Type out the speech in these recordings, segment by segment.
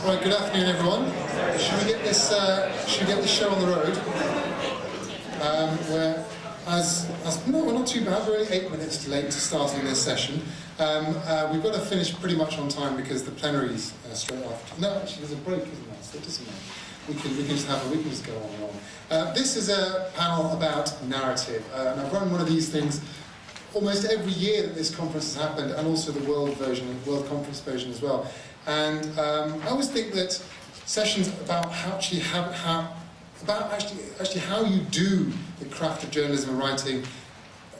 Right, good afternoon, everyone. Should we get this show on the road? We're not too bad. We're only 8 minutes late to starting this session. We've got to finish pretty much on time because the plenary's straight after. No, actually, there's a break, isn't there? So it doesn't matter. We can just go on and on. This is a panel about narrative, and I've run one of these things almost every year that this conference has happened, and also the World Conference version as well. And I always think that sessions about how you do the craft of journalism and writing,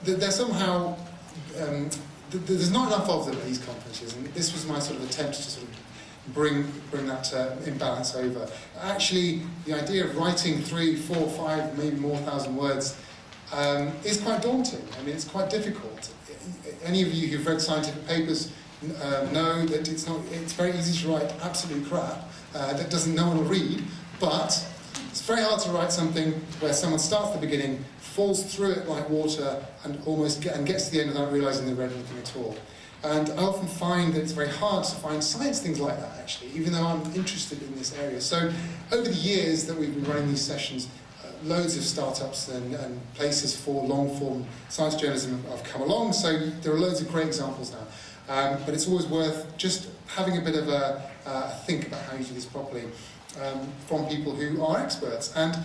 they're somehow there's not enough of them at these conferences, and this was my sort of attempt to sort of bring that imbalance over. Actually, the idea of writing 3, 4, 5, maybe more thousand words is quite daunting. I mean, it's quite difficult. Any of you who've read scientific papers know that it's very easy to write absolute crap that no one will read, but it's very hard to write something where someone starts at the beginning, falls through it like water, and gets to the end without realising they read anything at all. And I often find that it's very hard to find science things like that, actually, even though I'm interested in this area. So over the years that we've been running these sessions, loads of startups and places for long-form science journalism have come along, so there are loads of great examples now. But it's always worth just having a bit of a think about how you do this properly from people who are experts. And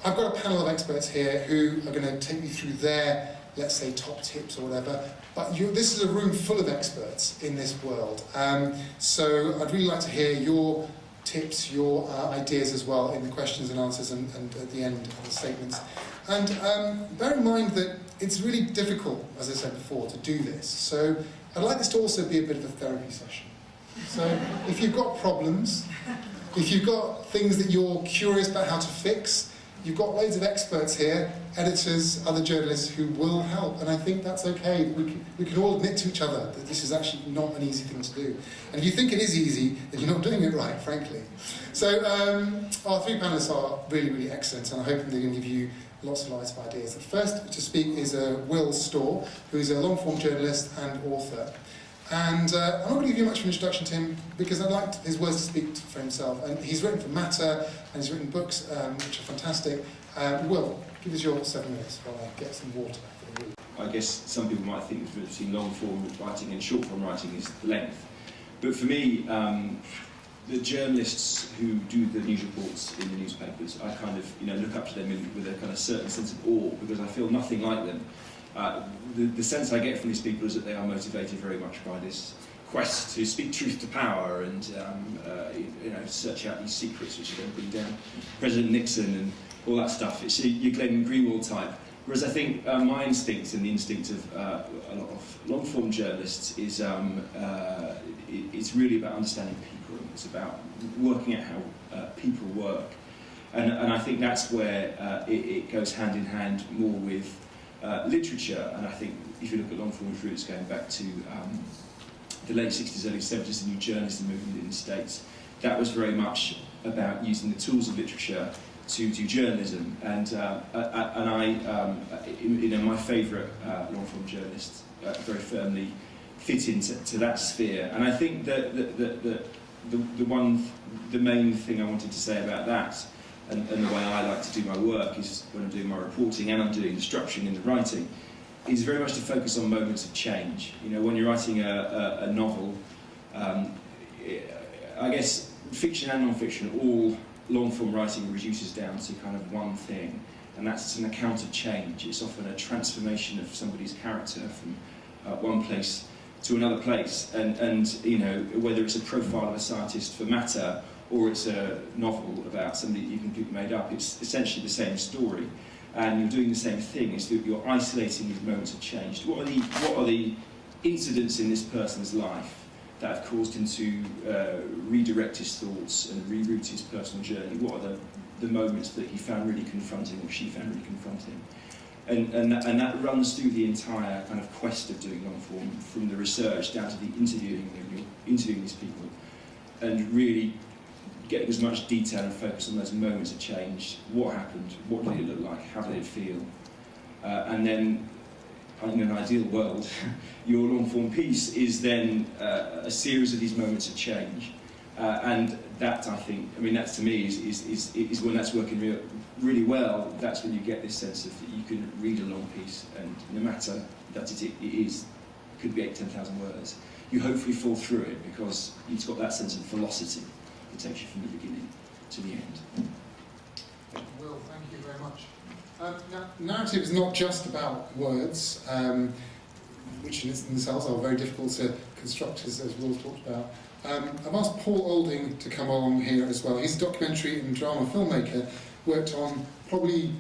I've got a panel of experts here who are going to take you through their, let's say, top tips or whatever. But this is a room full of experts in this world. So I'd really like to hear your tips, your ideas as well in the questions and answers and at the end of the statements. And bear in mind that it's really difficult, as I said before, to do this. So I'd like this to also be a bit of a therapy session. So if you've got problems, if you've got things that you're curious about how to fix, you've got loads of experts here, editors, other journalists who will help, and I think that's okay. We can all admit to each other that this is actually not an easy thing to do. And if you think it is easy, then you're not doing it right, frankly. So our 3 panelists are really, really excellent, and I hope they're going to give you lots and lots of ideas. The first to speak is Will Storr, who is a long-form journalist and author. And I'm not going to give you much of an introduction to him because I'd like his words to speak for himself. And he's written for Matter, and he's written books which are fantastic. Will, give us your 7 minutes while I get some water for the room. I guess some people might think the difference between long-form writing and short-form writing is length. But for me, the journalists who do the news reports in the newspapers, I kind of look up to them with a kind of certain sense of awe because I feel nothing like them. The sense I get from these people is that they are motivated very much by this quest to speak truth to power and search out these secrets which are going to bring down President Nixon and all that stuff. It's your Glenn Greenwald type. Whereas I think my instinct and the instinct of a lot of long-form journalists is it's really about understanding people. It's about working out how people work. And I think that's where it goes hand in hand more with literature, and I think if you look at long-form roots going back to the late 60s, early 70s, the new journalism movement in the States, that was very much about using the tools of literature to do journalism. And my favourite long-form journalists very firmly fit into that sphere. And I think that the main thing I wanted to say about that, and the way I like to do my work is when I'm doing my reporting and I'm doing the structuring and the writing, is very much to focus on moments of change. When you're writing a novel, I guess fiction and non-fiction, all long-form writing reduces down to kind of one thing, and that's an account of change. It's often a transformation of somebody's character from one place to another place, and whether it's a profile of a scientist for Matter or it's a novel about somebody that you completely made up, it's essentially the same story, and you're doing the same thing. Is that you're isolating these moments of change. What are the incidents in this person's life that have caused him to redirect his thoughts and reroute his personal journey? What are the moments that he found really confronting, or she found really confronting? And that runs through the entire kind of quest of doing long form, from the research down to the interviewing these people, and really getting as much detail and focus on those moments of change. What happened? What did it look like? How did it feel? And then, in an ideal world, your long-form piece is then a series of these moments of change, And that, I think, I mean, that to me is when that's working really well. That's when you get this sense of that you can read a long piece, and no matter that it could be 8,000-10,000 words, you hopefully fall through it because it's got that sense of velocity that takes you from the beginning to the end. Will, thank you very much. Now, narrative is not just about words, which in themselves are very difficult to construct, as Will talked about. I've asked Paul Olding to come along here as well. He's a documentary and drama filmmaker, worked on probably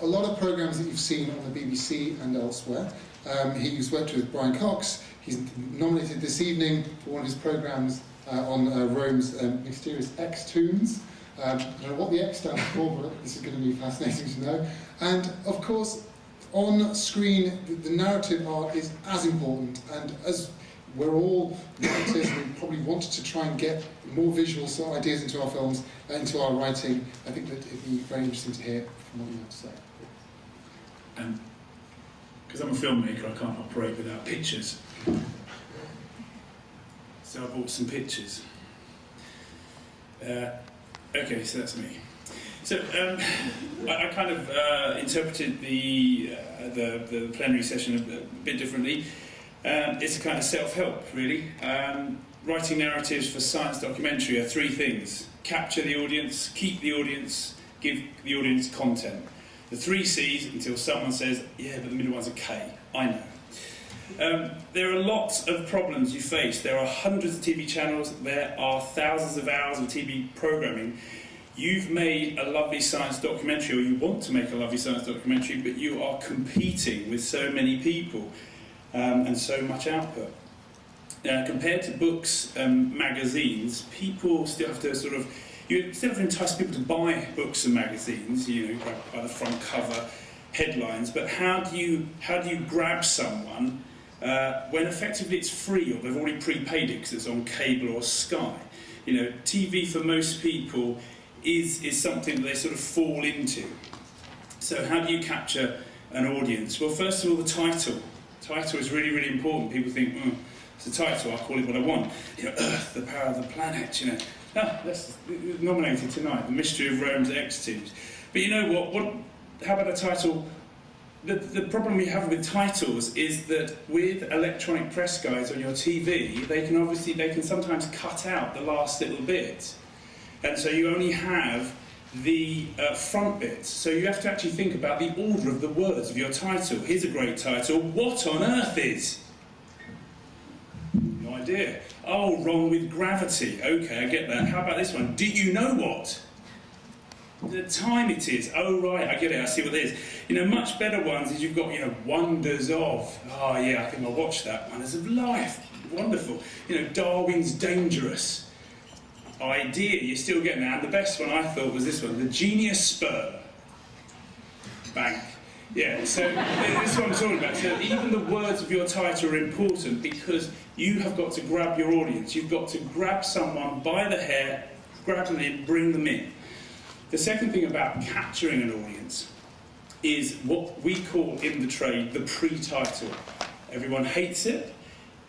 a lot of programmes that you've seen on the BBC and elsewhere. He's worked with Brian Cox. He's nominated this evening for one of his programmes on Rome's mysterious X-Tombs. I don't know what the X stands for, but this is going to be fascinating to know. And of course, on screen, the narrative art is as important. And as we're all writers, we probably wanted to try and get more visual ideas into our films, into our writing. I think that it'd be very interesting to hear from what you have to say. Because I'm a filmmaker, I can't operate without pictures. So I bought some pictures. Okay, so that's me. So I kind of interpreted the plenary session a bit differently. It's a kind of self-help, really. Writing narratives for science documentary are three things: capture the audience, keep the audience, give the audience content. The three C's until someone says, yeah, but the middle one's a K. I know. There are lots of problems you face. There are hundreds of TV channels. There are thousands of hours of TV programming. You've made a lovely science documentary, or you want to make a lovely science documentary, but you are competing with so many people and so much output. Compared to books and magazines, people still have to you still have to entice people to buy books and magazines, by the front cover headlines, but how do you grab someone when effectively it's free, or they've already prepaid it because it's on cable or Sky? TV for most people is something that they sort of fall into. So how do you capture an audience? Well, first of all, the title. Title is really, really important. People think, it's a title, I'll call it what I want. Earth, the power of the planet, that's nominated tonight, The Mystery of Rome's X-Tombs. But you know what? How about a title? The problem we have with titles is that with electronic press guides on your TV, they can sometimes cut out the last little bit. And so you only have the front bit. So you have to actually think about the order of the words of your title. Here's a great title: What on Earth is? No idea. Oh, wrong with gravity. Okay, I get that. How about this one? Do you know what? The time it is. Oh, right, I get it. I see what it is. Much better ones is you've got, wonders of. Oh, yeah, I think I'll watch that. Wonders of life. Wonderful. Darwin's dangerous. Idea, you're still getting that. And the best one I thought was this one: The Genius Sperm. Bang. Yeah, so this is what I'm talking about. So even the words of your title are important because you have got to grab your audience. You've got to grab someone by the hair, grab them in, bring them in. The second thing about capturing an audience is what we call in the trade the pre-title. Everyone hates it.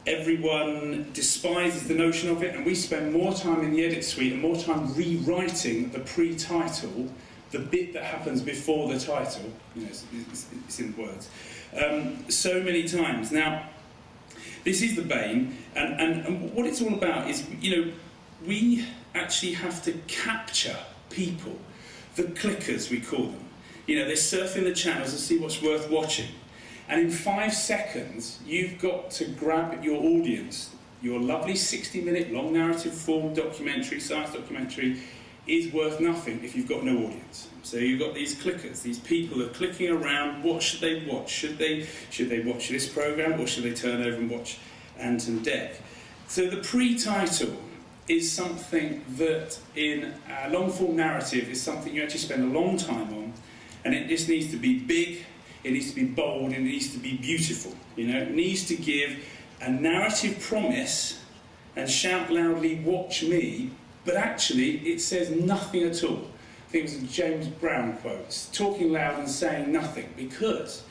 Everyone despises the notion of it, and we spend more time in the edit suite and more time rewriting the pre-title, the bit that happens before the title. It's in words. So many times. Now, this is the bane, and what it's all about is, we actually have to capture people, the clickers we call them. They're surfing the channels to see what's worth watching. And in 5 seconds, you've got to grab your audience. Your lovely 60-minute long narrative form documentary, science documentary, is worth nothing if you've got no audience. So you've got these clickers, these people who are clicking around. What should they watch? Should they watch this programme, or should they turn over and watch Ant and Dec? So the pre-title is something that in a long-form narrative is something you actually spend a long time on, and it just needs to be big. It needs to be bold, and it needs to be beautiful. It needs to give a narrative promise and shout loudly, watch me, but actually it says nothing at all. I think it was a James Brown quote, talking loud and saying nothing, because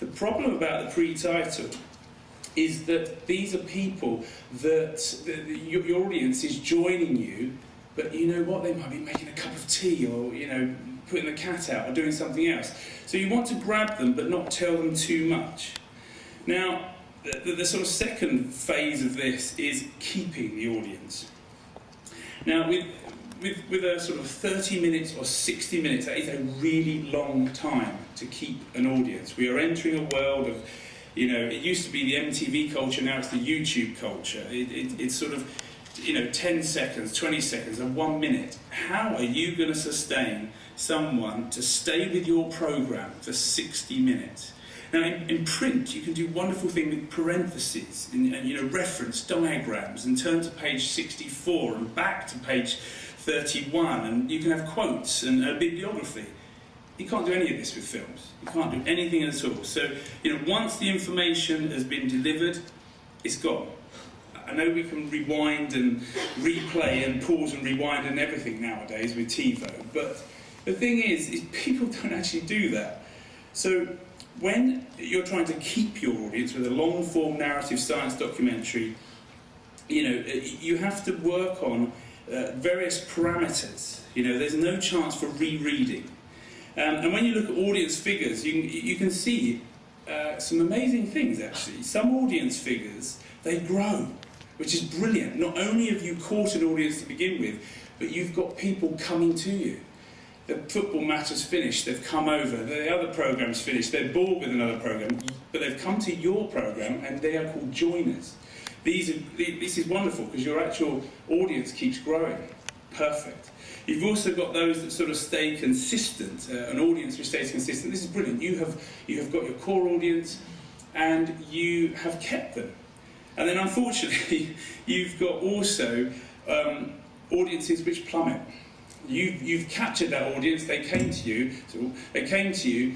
the problem about the pre-title is that these are people that your audience is joining you, but you know what, they might be making a cup of tea, or putting the cat out, or doing something else. So you want to grab them but not tell them too much. Now, the sort of second phase of this is keeping the audience. Now, with a sort of 30 minutes or 60 minutes, that is a really long time to keep an audience. We are entering a world of, it used to be the MTV culture, now it's the YouTube culture. It's sort of, 10 seconds, 20 seconds, and 1 minute. How are you going to sustain someone to stay with your programme for 60 minutes? Now, in print, you can do wonderful things with parentheses and reference diagrams, and turn to page 64 and back to page 31, and you can have quotes and a bibliography. You can't do any of this with films. You can't do anything at all. So, once the information has been delivered, it's gone. I know we can rewind and replay and pause and rewind and everything nowadays with TiVo, but the thing is people don't actually do that. So when you're trying to keep your audience with a long-form narrative science documentary, you have to work on various parameters. There's no chance for rereading. And when you look at audience figures, you can see some amazing things, actually. Some audience figures, they grow, which is brilliant. Not only have you caught an audience to begin with, but you've got people coming to you. The football match has finished, they've come over, the other programme's finished, they're bored with another programme, but they've come to your programme and they are called joiners. This is wonderful because your actual audience keeps growing. Perfect. You've also got those that sort of stay consistent, an audience which stays consistent. This is brilliant. You have got your core audience and you have kept them. And then unfortunately, you've got also audiences which plummet. You've captured that audience, they came to you,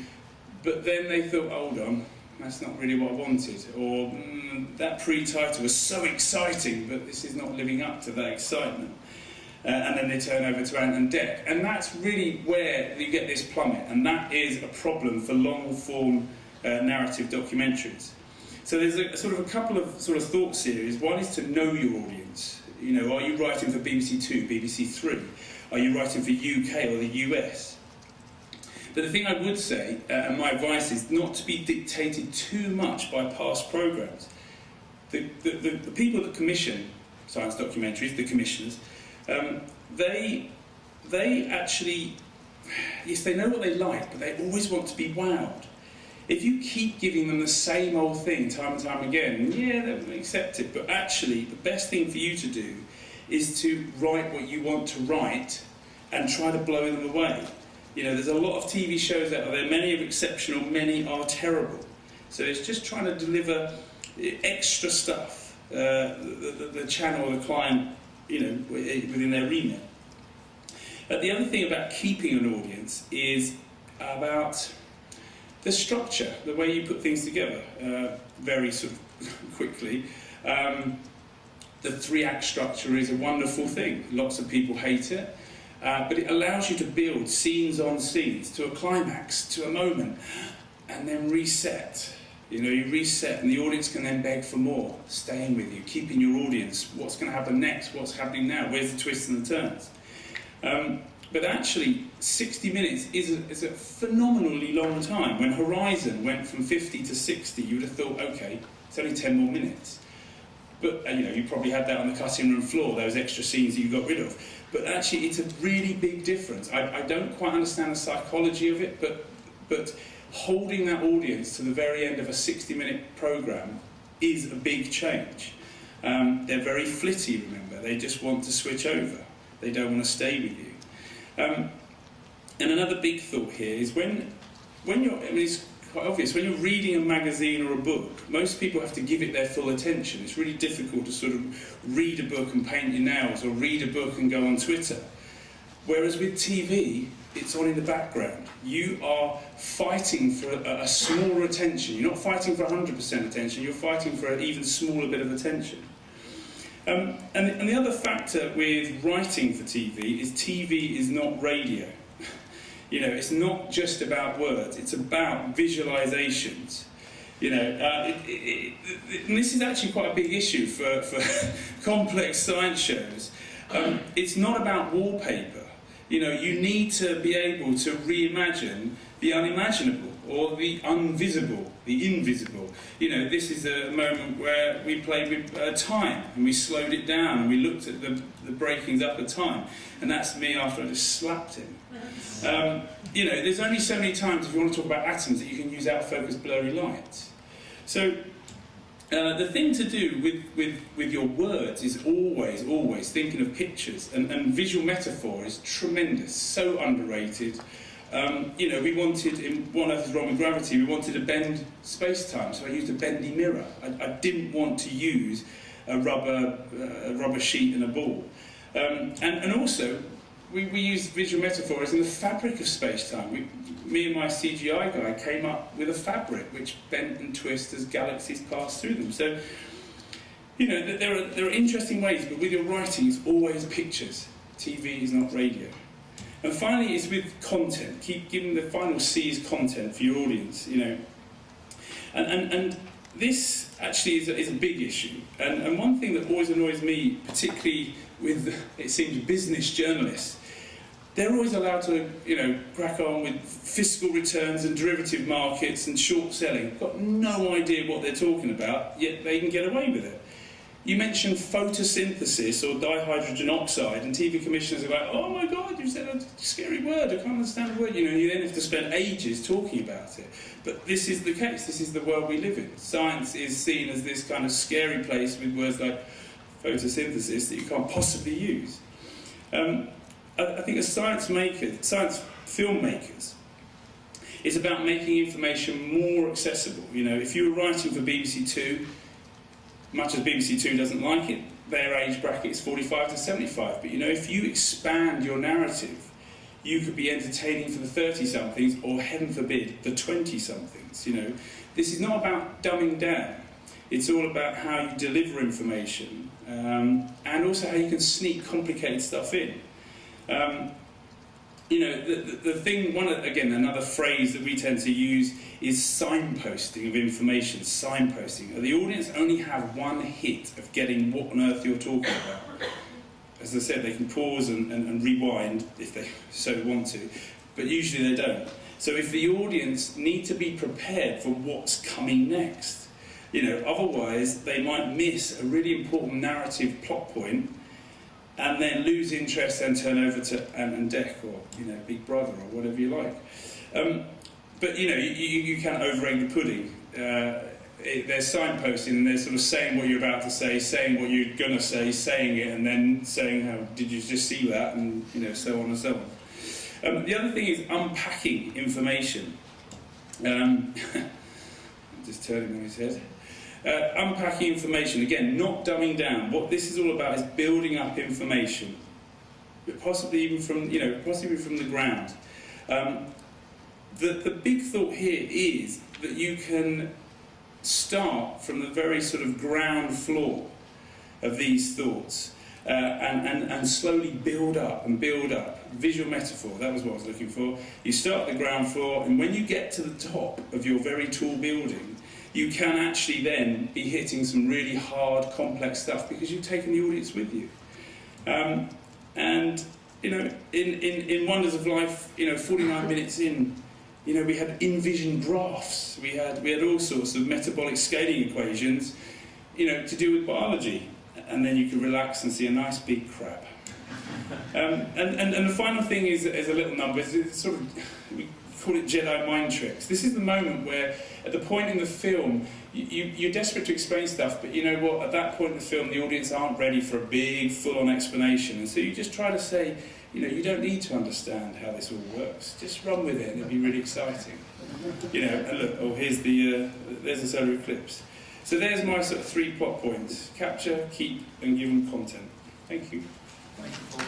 but then they thought, hold on, that's not really what I wanted, or that pre-title was so exciting, but this is not living up to that excitement. And then they turn over to Ant and Dec. And that's really where you get this plummet, and that is a problem for long-form narrative documentaries. So there's a couple of thought series. One is to know your audience. Are you writing for BBC 2, BBC 3? Are you writing for UK or the US? But the thing I would say, and my advice, is not to be dictated too much by past programmes. The people that commission science documentaries, the commissioners, they actually, yes, they know what they like, but they always want to be wowed. If you keep giving them the same old thing time and time again, yeah, they'll accept it, but actually the best thing for you to do is to write what you want to write and try to blow them away. There's a lot of TV shows out there, many are exceptional, many are terrible. So it's just trying to deliver extra stuff, the channel or the client, within their remit. The other thing about keeping an audience is about the structure, the way you put things together, very sort of quickly. The 3-act structure is a wonderful thing. Lots of people hate it, but it allows you to build scenes on scenes to a climax, to a moment, and then reset. You reset, and the audience can then beg for more, staying with you, keeping your audience. What's going to happen next? What's happening now? Where's the twists and the turns? But actually, 60 minutes is a phenomenally long time. When Horizon went from 50 to 60, you would have thought, okay, it's only 10 more minutes. But you probably had that on the cutting room floor, those extra scenes that you got rid of. But actually, it's a really big difference. I don't quite understand the psychology of it, but holding that audience to the very end of a 60-minute programme is a big change. They're very flitty, remember. They just want to switch over. They don't want to stay with you. And another big thought here is when you're, it's quite obvious, when you're reading a magazine or a book, most people have to give it their full attention. It's really difficult to sort of read a book and paint your nails, or read a book and go on Twitter. Whereas with TV, it's on in the background. You are fighting for a smaller attention. You're not fighting for 100% attention, you're fighting for an even smaller bit of attention. And the other factor with writing for TV is not radio. It's not just about words, it's about visualizations. You know, and this is actually quite a big issue for complex science shows. It's not about wallpaper. You know, you need to be able to reimagine the unimaginable or the invisible. You know, this is a moment where we played with time and we slowed it down and we looked at the breakings up of time, and that's me after I just slapped him. You know, there's only so many times if you want to talk about atoms that you can use out-of-focus blurry light. So the thing to do with your words is always thinking of pictures, and visual metaphor is tremendous, so underrated. You know, we wanted, in What on Earth is Wrong with Gravity, we wanted to bend space-time, so I used a bendy mirror. I didn't want to use a rubber sheet and a ball. And also, we used visual metaphors in the fabric of space-time. Me and my CGI guy came up with a fabric which bent and twists as galaxies pass through them. So, you know, there are interesting ways, but with your writing, it's always pictures. TV is not radio. And finally, it's with content. Keep giving the final C is content for your audience, you know. And this actually is a big issue. And one thing that always annoys me, particularly with, it seems, business journalists, they're always allowed to, you know, crack on with fiscal returns and derivative markets and short selling. Got no idea what they're talking about, yet they can get away with it. You mentioned photosynthesis or dihydrogen oxide, and TV commissioners are like, oh my God, you said a scary word, I can't understand the word. You know, you then have to spend ages talking about it. But this is the case, this is the world we live in. Science is seen as this kind of scary place with words like photosynthesis that you can't possibly use. I think as science filmmakers, it's about making information more accessible. You know, if you were writing for BBC Two, much as BBC Two doesn't like it, their age bracket is 45 to 75. But you know, if you expand your narrative, you could be entertaining for the 30-somethings, or heaven forbid, the 20-somethings. You know, this is not about dumbing down. It's all about how you deliver information, and also how you can sneak complicated stuff in. You know, the thing, again, another phrase that we tend to use is signposting of information, signposting. The audience only have one hit of getting what on earth you're talking about. As I said, they can pause and rewind if they so want to, but usually they don't. So if the audience need to be prepared for what's coming next, you know, otherwise they might miss a really important narrative plot point and then lose interest and turn over to Ant and Dec or, you know, Big Brother or whatever you like. But, you know, you can't overegg the pudding. They're signposting and they're sort of saying what you're about to say, saying what you're going to say, saying it, and then saying, how did you just see that, and, you know, so on and so on. The other thing is unpacking information. Just turning on his head. Unpacking information, again, not dumbing down. What this is all about is building up information, but possibly even from, you know, possibly from the ground. The big thought here is that you can start from the very sort of ground floor of these thoughts and slowly build up and build up. Visual metaphor, that was what I was looking for. You start at the ground floor, and when you get to the top of your very tall building, you can actually then be hitting some really hard, complex stuff because you've taken the audience with you. And, you know, in Wonders of Life, you know, 49 minutes in, you know, we had in-vision graphs, we had all sorts of metabolic scaling equations, you know, to do with biology. And then you can relax and see a nice big crab. And the final thing is a little number, it's sort of, we call it Jedi mind tricks. This is the moment where, at the point in the film, you're desperate to explain stuff, but you know what, at that point in the film, the audience aren't ready for a big, full-on explanation, and so you just try to say, you know, you don't need to understand how this all works, just run with it and it'll be really exciting. You know, and look, oh, there's the solar eclipse. So there's my sort of 3 plot points: capture, keep, and give them content. Thank you. Thank you, Paul.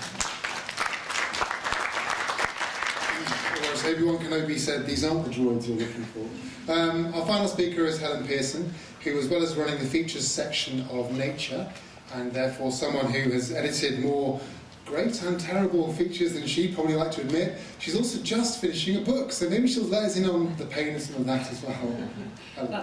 Well, as Obi-Wan Kenobi said, these aren't the droids you're looking for. Our final speaker is Helen Pearson, who, as well as running the features section of Nature, and therefore someone who has edited more great and terrible features than she'd probably like to admit. She's also just finishing a book, so maybe she'll let us in on the pain of some of that as well.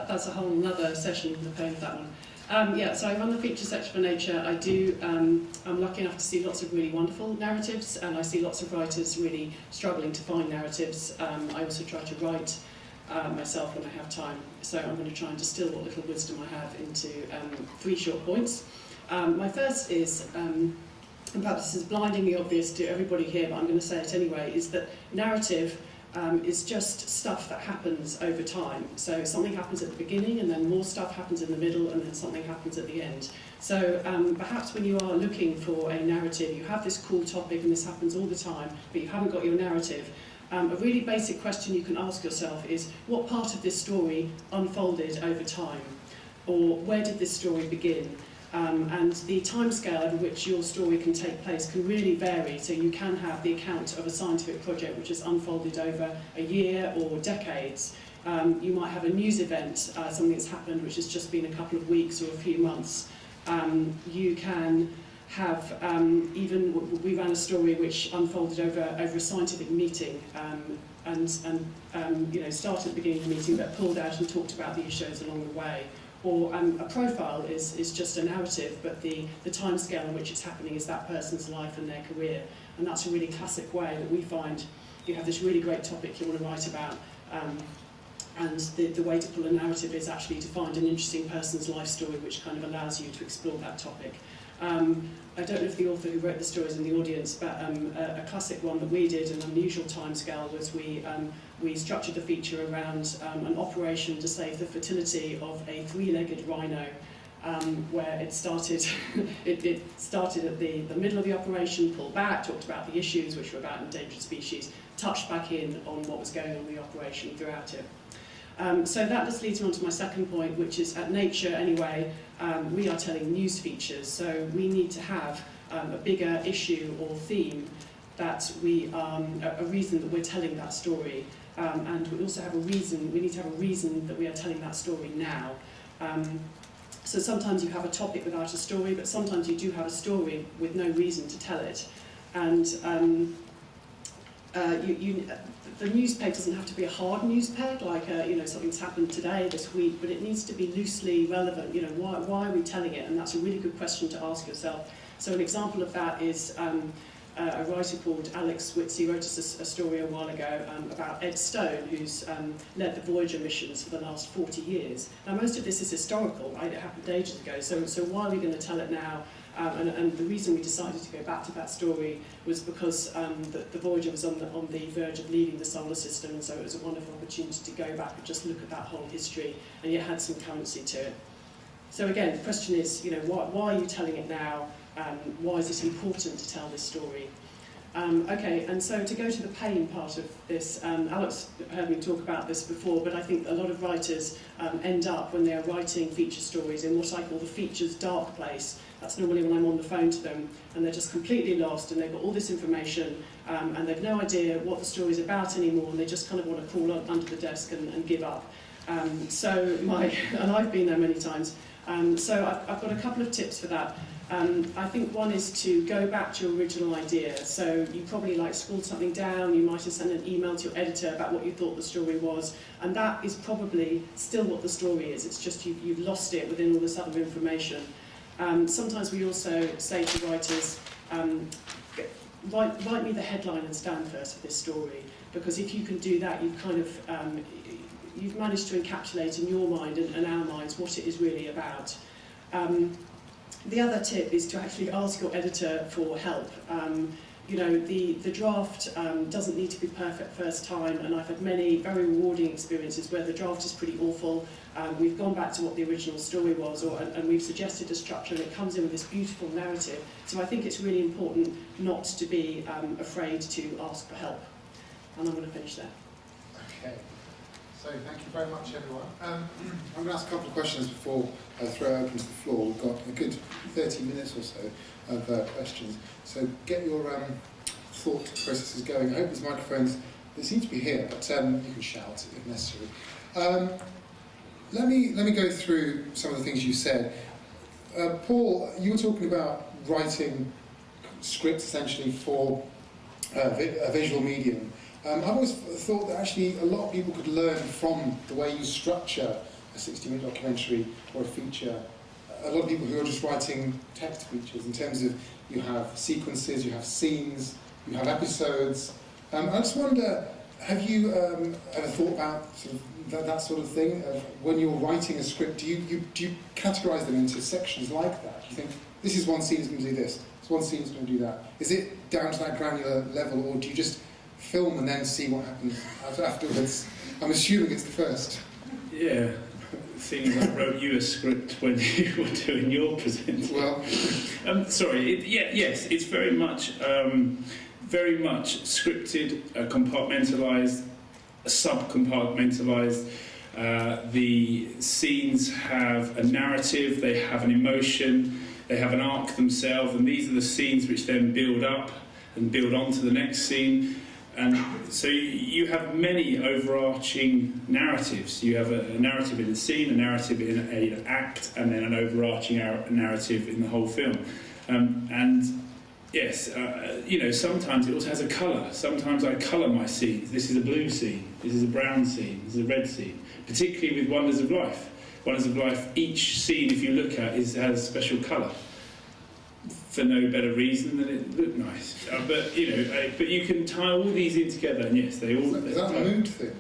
That's a whole other session, the pain of that one. Yeah, so I run the feature section for Nature. I'm lucky enough to see lots of really wonderful narratives, and I see lots of writers really struggling to find narratives. I also try to write myself when I have time, so I'm going to try and distill what little wisdom I have into 3 short points. My first is, and perhaps this is blindingly obvious to everybody here, but I'm going to say it anyway, is that narrative is just stuff that happens over time. So something happens at the beginning, and then more stuff happens in the middle, and then something happens at the end. So perhaps when you are looking for a narrative, you have this cool topic, and this happens all the time, but you haven't got your narrative. A really basic question you can ask yourself is, what part of this story unfolded over time? Or where did this story begin? And the timescale over which your story can take place can really vary. So you can have the account of a scientific project which has unfolded over a year or decades. You might have a news event, something that's happened which has just been a couple of weeks or a few months. You can have, even we ran a story which unfolded over a scientific meeting, and started at the beginning of the meeting but pulled out and talked about the issues along the way. Or a profile is just a narrative, but the timescale in which it's happening is that person's life and their career. And that's a really classic way that we find you have this really great topic you want to write about, and the way to pull a narrative is actually to find an interesting person's life story which kind of allows you to explore that topic. I don't know if the author who wrote the story is in the audience, but a classic one that we did, an unusual timescale, was we structured the feature around an operation to save the fertility of a 3-legged rhino, where it started it started at the middle of the operation, pulled back, talked about the issues which were about endangered species, touched back in on what was going on in the operation throughout it. So that just leads me on to my second point, which is at Nature anyway, we are telling news features, so we need to have a bigger issue or theme that a reason that we're telling that story, and we also have a reason, we need to have a reason that we are telling that story now. So sometimes you have a topic without a story, but sometimes you do have a story with no reason to tell it. And the newspaper doesn't have to be a hard newspaper, like something's happened today, this week, but it needs to be loosely relevant. Why are we telling it? And that's a really good question to ask yourself. So an example of that is a writer called Alok wrote us a story a while ago about Ed Stone, who's led the Voyager missions for the last 40 years. Now most of this is historical, right? It happened ages ago, so why are we going to tell it now? And the reason we decided to go back to that story was because the Voyager was on the verge of leaving the solar system, and so it was a wonderful opportunity to go back and just look at that whole history, and yet had some currency to it. So again, the question is, why are you telling it now? Why is it important to tell this story? Okay, and so to go to the pain part of this, Alok's heard me talk about this before, but I think a lot of writers end up, when they are writing feature stories, in what I call the feature's dark place. That's normally when I'm on the phone to them, and they're just completely lost, and they've got all this information, and they've no idea what the story's about anymore, and they just kind of want to crawl under the desk and give up. And I've been there many times. So I've got a couple of tips for that. I think one is to go back to your original idea. So you probably scrawled something down, you might have sent an email to your editor about what you thought the story was, and that is probably still what the story is. It's just you've lost it within all this other information. Sometimes we also say to writers, write me the headline and stand first for this story, because if you can do that, you've kind of you've managed to encapsulate in your mind and our minds what it is really about. The other tip is to actually ask your editor for help. The draft doesn't need to be perfect first time, and I've had many very rewarding experiences where the draft is pretty awful. We've gone back to what the original story was, and we've suggested a structure, and it comes in with this beautiful narrative. So I think it's really important not to be afraid to ask for help. And I'm going to finish there. Okay. So thank you very much, everyone. I'm going to ask a couple of questions before I throw it open to the floor. We've got a good 30 minutes or so of questions. So get your thought processes going. I hope there's microphones. They seem to be here, but you can shout if necessary. Let me go through some of the things you said. Paul, you were talking about writing scripts essentially for a visual medium. I've always thought that actually a lot of people could learn from the way you structure a 60-minute documentary or a feature. A lot of people who are just writing text features, in terms of you have sequences, you have scenes, you have episodes. I just wonder, have you ever thought about sort of that sort of thing? When you're writing a script, do you categorise them into sections like that? Do you think, this is one scene is going to do this, this one scene is going to do that? Is it down to that granular level, or do you just film and then see what happens afterwards? I'm assuming it's the first. Yeah, seeing as I wrote you a script when you were doing your presentation. Well, sorry, yes, it's very much scripted, compartmentalised, sub-compartmentalised. The scenes have a narrative, they have an emotion, they have an arc themselves, and these are the scenes which then build up and build on to the next scene. And so you have many overarching narratives. You have a narrative in a scene, a narrative in an act, and then an overarching narrative in the whole film. And yes, sometimes it also has a colour. Sometimes I colour my scenes. This is a blue scene, this is a brown scene, this is a red scene. Particularly with Wonders of Life. Wonders of Life, each scene, if you look at, has a special colour. For no better reason than it looked nice. But you can tie all these in together, and yes, they all... Is that a mood thing?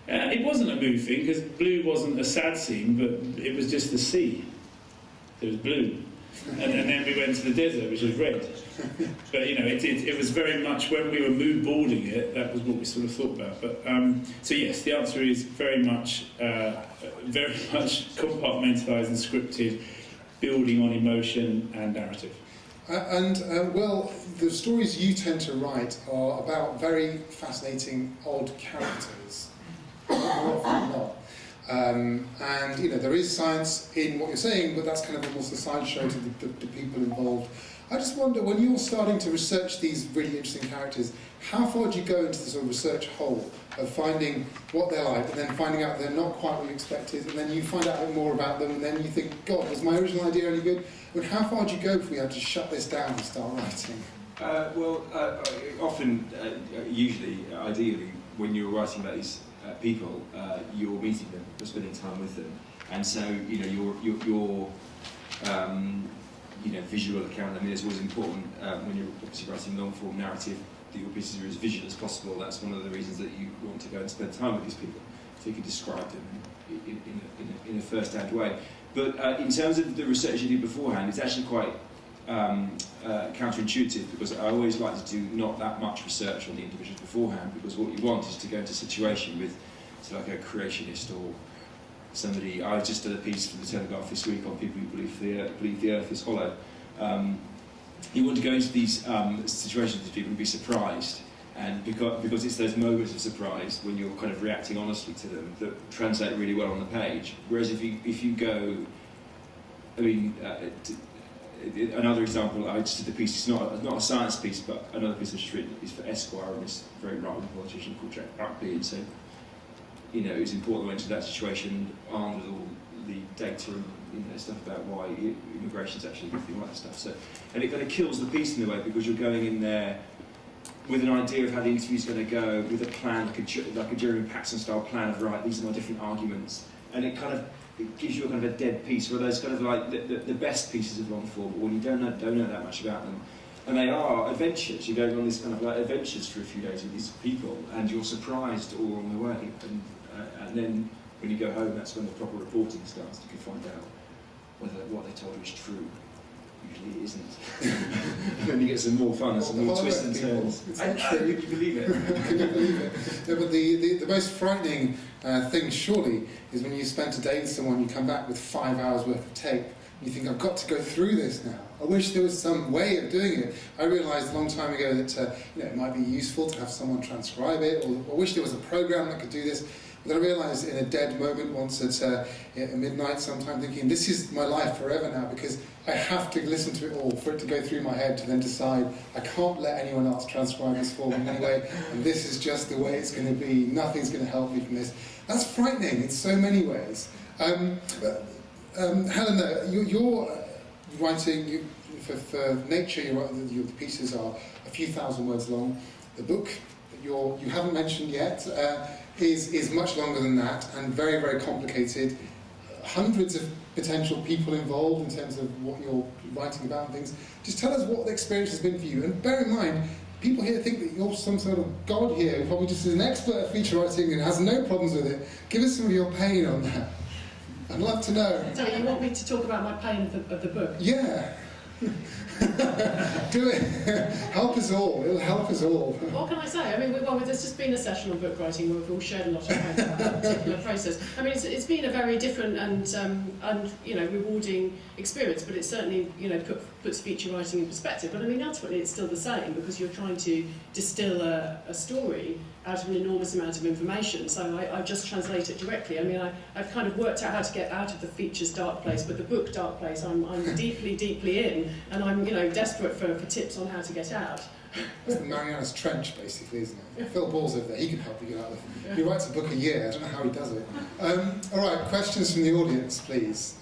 It wasn't a mood thing, because blue wasn't a sad scene, but it was just the sea. It was blue. And then we went to the desert, which was red. But, it was very much, when we were mood boarding it, that was what we sort of thought about. But, so yes, the answer is very much compartmentalised and scripted, building on emotion and narrative. Well, the stories you tend to write are about very fascinating, odd characters. More often than not. And there is science in what you're saying, but that's kind of almost a sideshow to the people involved. I just wonder, when you're starting to research these really interesting characters, how far do you go into the sort of research hole of finding what they're like, and then finding out they're not quite what you expected, and then you find out a bit more about them, and then you think, God, was my original idea any good? I mean, how far do you go if we had to shut this down and start writing? Often, usually, ideally, when you're writing about these people, you're meeting them, you're spending time with them, and so your visual account. I mean, it's always important when you're obviously writing long-form narrative that your pieces are as visual as possible. That's one of the reasons that you want to go and spend time with these people, so you can describe them in a first-hand way. But in terms of the research you do beforehand, it's actually quite counterintuitive, because I always like to do not that much research on the individuals beforehand, because what you want is to go into a situation with, like a creationist or somebody. I just did a piece for the Telegraph this week on people who believe the Earth is hollow. You want to go into these situations with people and be surprised, and because it's those moments of surprise when you're kind of reacting honestly to them that translate really well on the page. Whereas if you go, I mean, another example, I just did a piece. It's not a science piece, but another piece I've just written is for Esquire, and this very right-wing politician called Jack Buckby, and so it's important to enter that situation armed with all the data and stuff about why immigration is actually a good thing, like that stuff. So, and it kind of kills the piece in a way, because you're going in there with an idea of how the interview's going to go, with a plan, like a Jeremy Paxson style plan of, right, these are my different arguments, and it gives you a kind of a dead piece, where those kind of like the best pieces of long form, when you don't know that much about them, and they are adventures. You're going on this kind of like adventures for a few days with these people, and you're surprised all along the way, and then when you go home, that's when the proper reporting starts. You can find out whether what they told you is true. Usually it isn't. And then you get some more fun and some more twists and turns. Can you believe it? Can you believe it? No, but the most frightening thing, surely, is when you spend a day with someone, you come back with 5 hours worth of tape, and you think, I've got to go through this now. I wish there was some way of doing it. I realised a long time ago that it might be useful to have someone transcribe it, or I wish there was a program that could do this. But I realised in a dead moment once at midnight sometime, thinking, this is my life forever now, because I have to listen to it all for it to go through my head to then decide I can't let anyone else transcribe this for me anyway, and this is just the way it's going to be. Nothing's going to help me from this. That's frightening in so many ways. Helen, you're writing for nature, your pieces are a few thousand words long. The book that you haven't mentioned yet is much longer than that and very, very complicated. Hundreds of potential people involved in terms of what you're writing about and things. Just tell us what the experience has been for you. And bear in mind, people here think that you're some sort of god here, who probably just is an expert at feature writing and has no problems with it. Give us some of your pain on that. I'd love to know. So you want me to talk about my pain of the book? Yeah. Do it. Help us all. It'll help us all. What can I say? I mean, there's just been a session on book writing where we've all shared a lot of pain about that particular process. I mean, it's been a very different and rewarding experience, but it certainly puts feature writing in perspective. But I mean, ultimately, it's still the same because you're trying to distill a story out of an enormous amount of information. So I just translate it directly. I mean, I've kind of worked out how to get out of the features dark place, but the book dark place, I'm deeply, deeply in, and I'm desperate for tips on how to get out. That's the Mariana's Trench, basically, isn't it? Phil Ball's over there. He can help you get out of it. He writes a book a year. I don't know how he does it. All right, questions from the audience, please.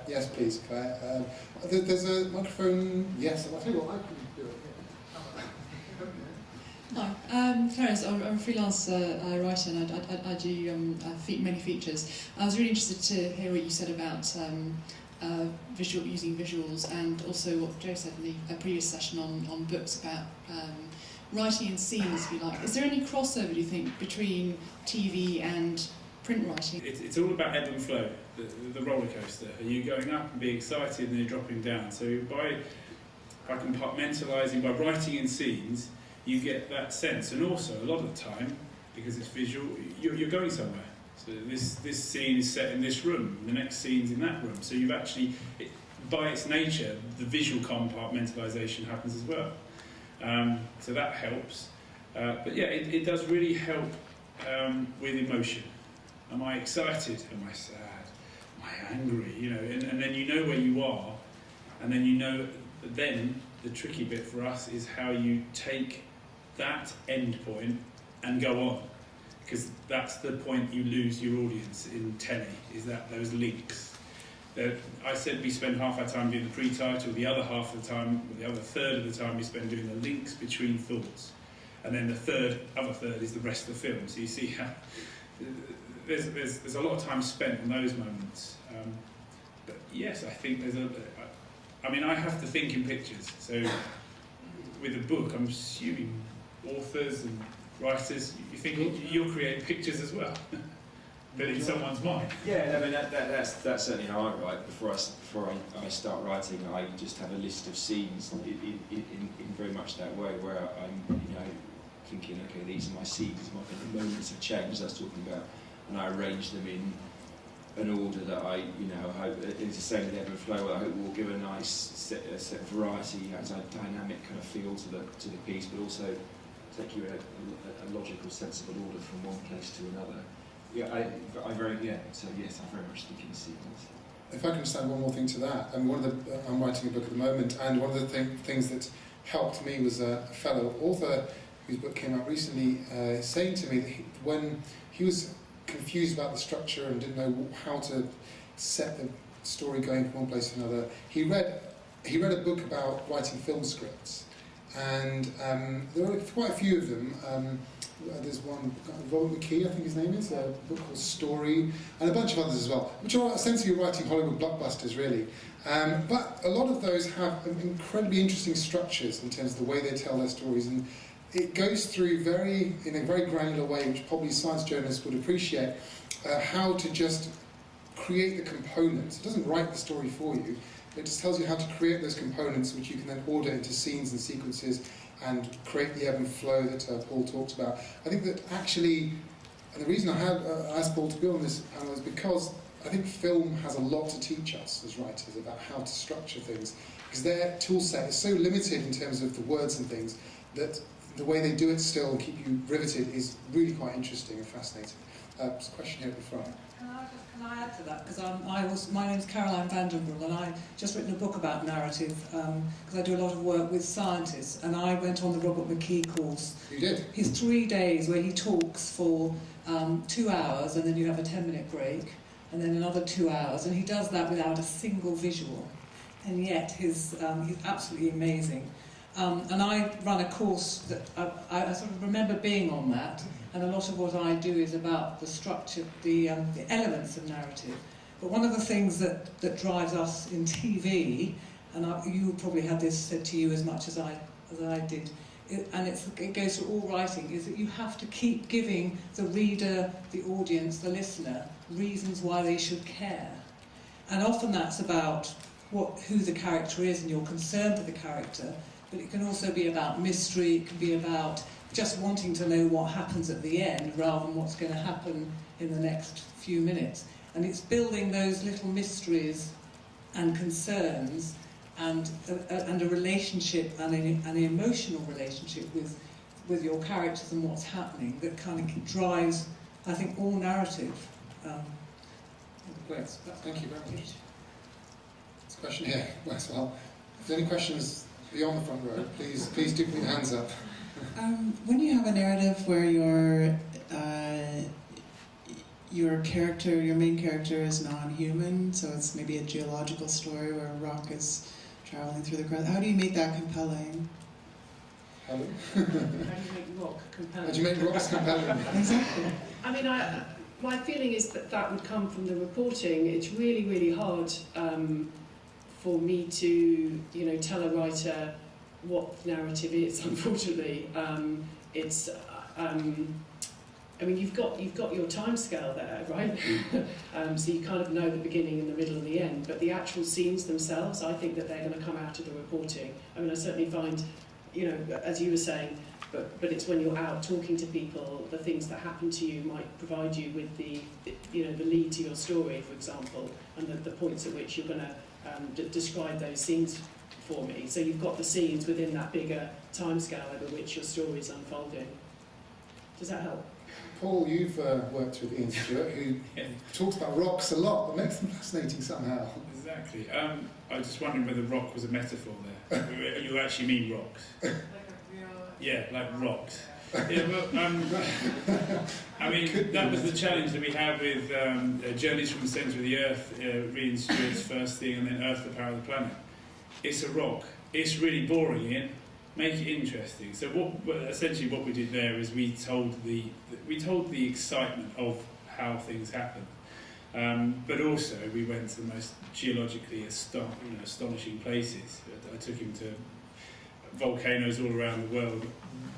Yes, please, Claire. There's a microphone. Yes, I'll tell you what, I can do it. Hi, Clarence. I'm a freelance writer and I do many features. I was really interested to hear what you said about using visuals, and also what Joe said in the previous session on books about writing in scenes, if you like. Is there any crossover, do you think, between TV and print writing? It's all about ebb and flow, the roller coaster. Are you going up and being excited and then you're dropping down? So by compartmentalising, by writing in scenes, you get that sense. And also, a lot of the time, because it's visual, you're going somewhere. So this scene is set in this room, the next scene's in that room. So you've actually, by its nature, the visual compartmentalisation happens as well. So that helps. But yeah, it does really help with emotion. Am I excited? Am I sad? Am I angry? And then you know where you are, and then then the tricky bit for us is how you take that end point and go on. Because that's the point you lose your audience in telly, is that those links. I said we spend half our time doing the pre-title, the other half of the time, the other third of the time we spend doing the links between thoughts. And then the other third is the rest of the film. So you see how there's a lot of time spent on those moments. But yes, I think I have to think in pictures. So with a book, I'm assuming authors and writers, you think you'll create pictures as well, but in someone's mind. Yeah, I mean that's certainly how I write. Before I start writing, I just have a list of scenes in very much that way, where I'm thinking, okay, these are my scenes, my moments of change I was talking about, and I arrange them in an order that I hope it's the same with ebb and flow. I hope will give a nice set of variety, has a dynamic kind of feel to the piece, but also take you in a logical, sensible order from one place to another. So yes, I very much think in sequence. If I can just add one more thing to that, I'm writing a book at the moment, and one of the things that helped me was a fellow author whose book came out recently saying to me that when he was confused about the structure and didn't know how to set the story going from one place to another, he read a book about writing film scripts. And there are quite a few of them. There's one, Robert McKee, I think his name is, a book called Storr, and a bunch of others as well, which are essentially writing Hollywood blockbusters, really. But a lot of those have incredibly interesting structures in terms of the way they tell their stories, and it goes through in a very granular way, which probably science journalists would appreciate, how to just create the components. It doesn't write the story for you. It just tells you how to create those components, which you can then order into scenes and sequences and create the ebb and flow that Paul talked about. I think that actually, and the reason I had asked Paul to be on this panel is because I think film has a lot to teach us as writers about how to structure things, because their tool set is so limited in terms of the words and things that the way they do it still and keep you riveted is really quite interesting and fascinating. There's a question here at the front. Can I add to that? Because my name's Caroline Vandenbroek, and I've just written a book about narrative, because I do a lot of work with scientists, and I went on the Robert McKee course. You did? His 3 days where he talks for 2 hours, and then you have a 10-minute break, and then another 2 hours, and he does that without a single visual. yet he's absolutely amazing. And I run a course that I sort of remember being on that, and a lot of what I do is about the structure, the elements of narrative. But one of the things that drives us in TV, and you probably had this said to you as much as I did, and it goes to all writing, is that you have to keep giving the reader, the audience, the listener, reasons why they should care. And often that's about who the character is and your concern for the character, but it can also be about mystery, it can be about just wanting to know what happens at the end rather than what's going to happen in the next few minutes. And it's building those little mysteries and concerns and a relationship and an emotional relationship with your characters and what's happening that kind of drives, I think, all narrative. Great, thank you very much. This question here, Westwell. If there's any questions beyond the front row, please do put your hands up. When you have a narrative where your character, your main character, is non-human, so it's maybe a geological story where a rock is traveling through the crowd, how do you make that compelling? Helen? How do you make rock compelling? How do you make rocks compelling? Exactly. I mean, my feeling is that would come from the reporting. It's really, really hard for me to, tell a writer what the narrative is. Unfortunately, I mean, you've got your timescale there, right? So you kind of know the beginning and the middle and the end. But the actual scenes themselves, I think that they're going to come out of the reporting. I mean, I certainly find, as you were saying. But it's when you're out talking to people, the things that happen to you might provide you with the lead to your story, for example, and the points at which you're going to describe those scenes for me. So you've got the scenes within that bigger timescale over which your story is unfolding. Does that help? Paul, you've worked with Ian Stewart, who talks about rocks a lot, but makes them fascinating somehow. Exactly. I was just wondering whether rock was a metaphor there. You actually mean rocks? Yeah, like rocks. Yeah, well, I mean, that was the challenge that we had with Journeys from the Centre of the Earth, Ian Stewart's first thing, and then Earth, the Power of the Planet. It's a rock. It's really boring, Ian. Make it interesting. So essentially what we did there is we told the excitement of how things happen, but also we went to the most geologically astonishing places. I took him to volcanoes all around the world.